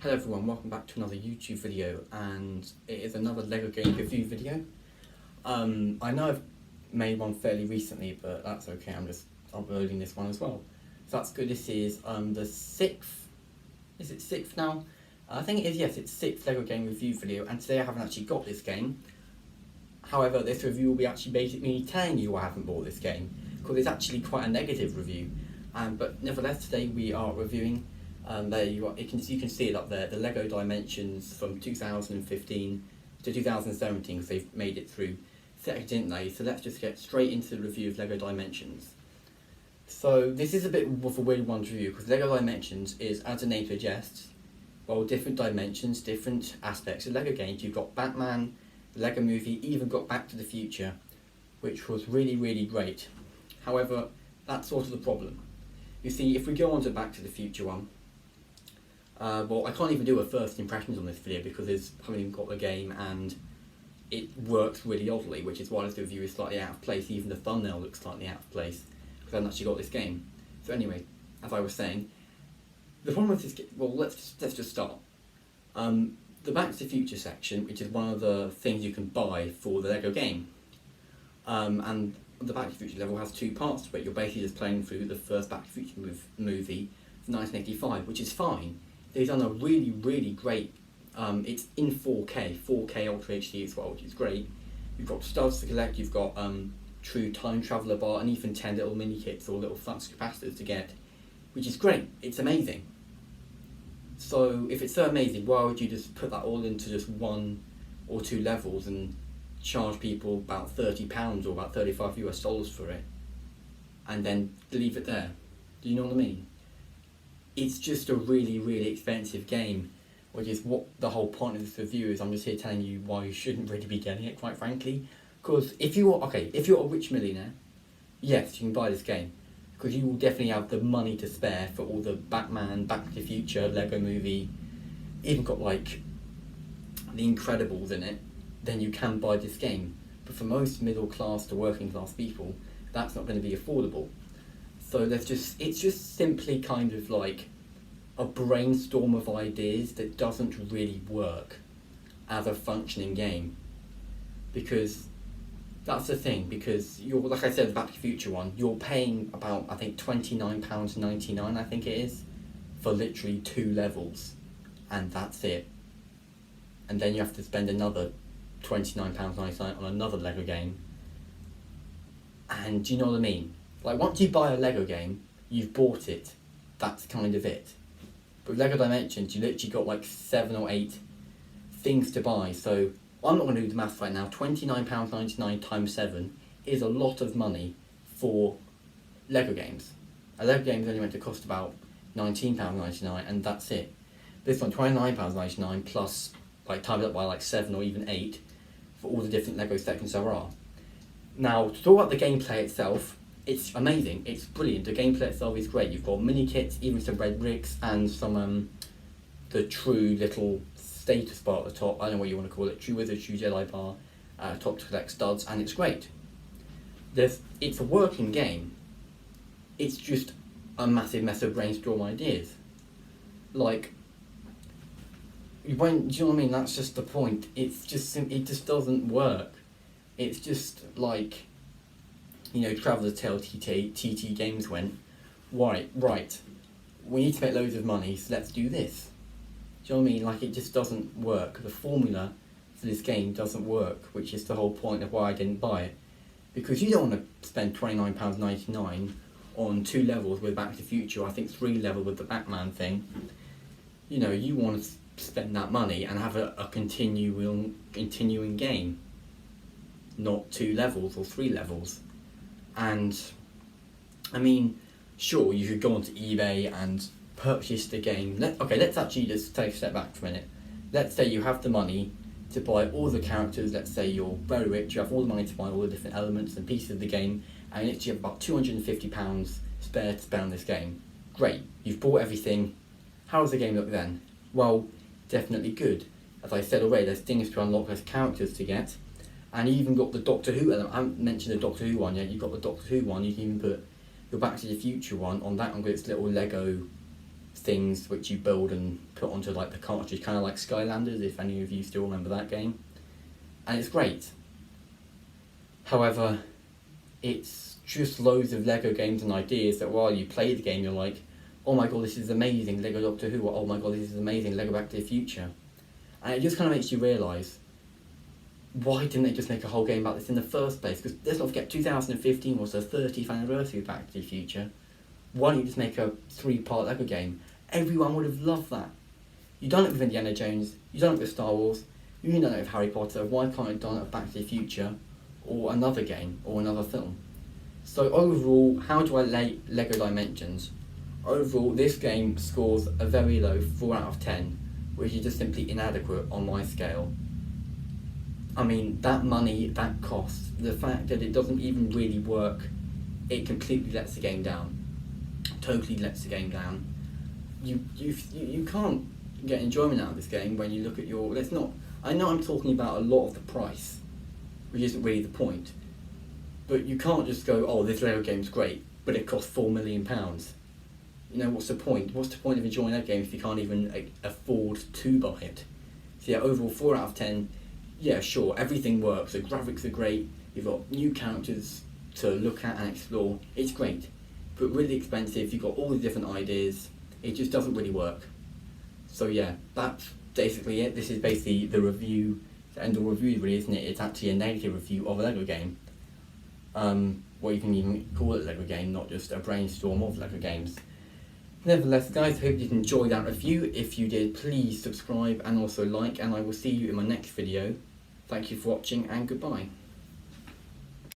Hello everyone, welcome back to another YouTube video, and it is another LEGO game review video. I know I've made one fairly recently, but that's okay, I'm just uploading this one as well. So that's good. This is the sixth, is it sixth now? I think it is, yes, it's sixth LEGO game review video, and today I haven't actually got this game. However, this review will be actually basically telling you I haven't bought this game, because it's actually quite a negative review. But nevertheless, today we are reviewing there you can see it up there, the LEGO Dimensions from 2015 to 2017, because they've made it through second, didn't they? So let's just get straight into the review of LEGO Dimensions. So this is a bit of a weird one to review, because LEGO Dimensions is, as the name suggests, well, different dimensions, different aspects of LEGO games. You've got Batman, the LEGO Movie, even got Back to the Future, which was really, really great. However, that's sort of the problem. You see, if we go on to Back to the Future one, well, I can't even do a first impressions on this video because I haven't even got the game and it works really oddly, which is why this review is slightly out of place. Even the thumbnail looks slightly out of place because I haven't actually got this game. So anyway, as I was saying, the problem with this, well, let's just start. The Back to the Future section, which is one of the things you can buy for the LEGO game, and the Back to the Future level has two parts to it. You're basically just playing through the first Back to the Future movie from 1985, which is fine. They've done a really, really great, it's in 4K Ultra HD as well, which is great. You've got studs to collect, you've got true time traveller bar, and even 10 little mini kits or little flux capacitors to get, which is great, it's amazing. So if it's so amazing, why would you just put that all into just one or two levels and charge people about £30 or about $35 for it, and then leave it there? Do you know what I mean? It's just a really, really expensive game, which is what the whole point of this review is. I'm just here telling you why you shouldn't really be getting it, quite frankly. Because if you're a rich millionaire, yes, you can buy this game, because you will definitely have the money to spare for all the Batman, Back to the Future, LEGO Movie, even got like The Incredibles in it, then you can buy this game. But for most middle class to working class people, that's not going to be affordable. So it's just simply kind of like a brainstorm of ideas that doesn't really work as a functioning game. Because that's the thing, because you're, like I said, the Back to the Future one, you're paying about, I think, £29.99, I think it is, for literally 2 levels, and that's it. And then you have to spend another £29.99 on another LEGO game. And do you know what I mean? Like, once you buy a LEGO game, you've bought it. That's kind of it. But LEGO Dimensions, you literally got like 7 or 8 things to buy. So I'm not going to do the maths right now. £29.99 times 7 is a lot of money for LEGO games. A LEGO game is only meant to cost about £19.99, and that's it. This one, £29.99 plus, like, times up by like 7 or even 8 for all the different LEGO sections there are. Now, to talk about the gameplay itself, it's amazing, it's brilliant. The gameplay itself is great. You've got mini kits, even some red bricks, and some the true little status bar at the top. I don't know what you want to call it. True Wizard, True Jedi bar, top to collect studs, and it's great. It's a working game. It's just a massive mess of brainstorm ideas. Like, do you know what I mean? That's just the point. It just doesn't work. It's just like, you know, Traveller's Tale TT Games went, right, we need to make loads of money, so let's do this. Do you know what I mean? Like, it just doesn't work. The formula for this game doesn't work, which is the whole point of why I didn't buy it. Because you don't want to spend £29.99 on 2 levels with Back to the Future, I think 3 levels with the Batman thing. You know, you want to spend that money and have a continuing game, not 2 levels or 3 levels. And I mean, sure, you could go onto eBay and purchase the game. Let's actually just take a step back for a minute. Let's say you have the money to buy all the characters. Let's say you're very rich, you have all the money to buy all the different elements and pieces of the game, and you have about £250 spare to spend on this game. Great, you've bought everything. How does the game look then? Well, definitely good. As I said already, there's things to unlock, there's characters to get. And you even got the Doctor Who element. I haven't mentioned the Doctor Who one yet. You've got the Doctor Who one. You can even put your Back to the Future one on that one with its little Lego things which you build and put onto like the cartridge, kind of like Skylanders, if any of you still remember that game. And it's great. However, it's just loads of Lego games and ideas that while you play the game you're like, oh my god, this is amazing, Lego Doctor Who, or oh my god, this is amazing, Lego Back to the Future. And it just kind of makes you realise, why didn't they just make a whole game about this in the first place? Because let's not forget, 2015 was the 30th anniversary of Back to the Future. Why don't you just make a 3-part Lego game? Everyone would have loved that. You've done it with Indiana Jones, you've done it with Star Wars, you've done it with Harry Potter, why can't you have done it with Back to the Future, or another game, or another film? So overall, how do I rate Lego Dimensions? Overall, this game scores a very low 4 out of 10, which is just simply inadequate on my scale. I mean, that money, that cost, the fact that it doesn't even really work, it completely lets the game down. Totally lets the game down. You can't get enjoyment out of this game when you look at your... Let's not... I know I'm talking about a lot of the price, which isn't really the point, but you can't just go, oh, this Lego game's great, but it costs £4 million. You know, what's the point? What's the point of enjoying that game if you can't even afford to buy it? So yeah, overall 4 out of 10. Yeah, sure, everything works, the graphics are great, you've got new characters to look at and explore, it's great. But really expensive, you've got all the different ideas, it just doesn't really work. So yeah, that's basically it. This is basically the review, the end of the review really, isn't it? It's actually a negative review of a Lego game. Well, you can even call it a Lego game, not just a brainstorm of Lego games. Nevertheless, guys, I hope you enjoyed that review. If you did, please subscribe and also like, and I will see you in my next video. Thank you for watching, and goodbye.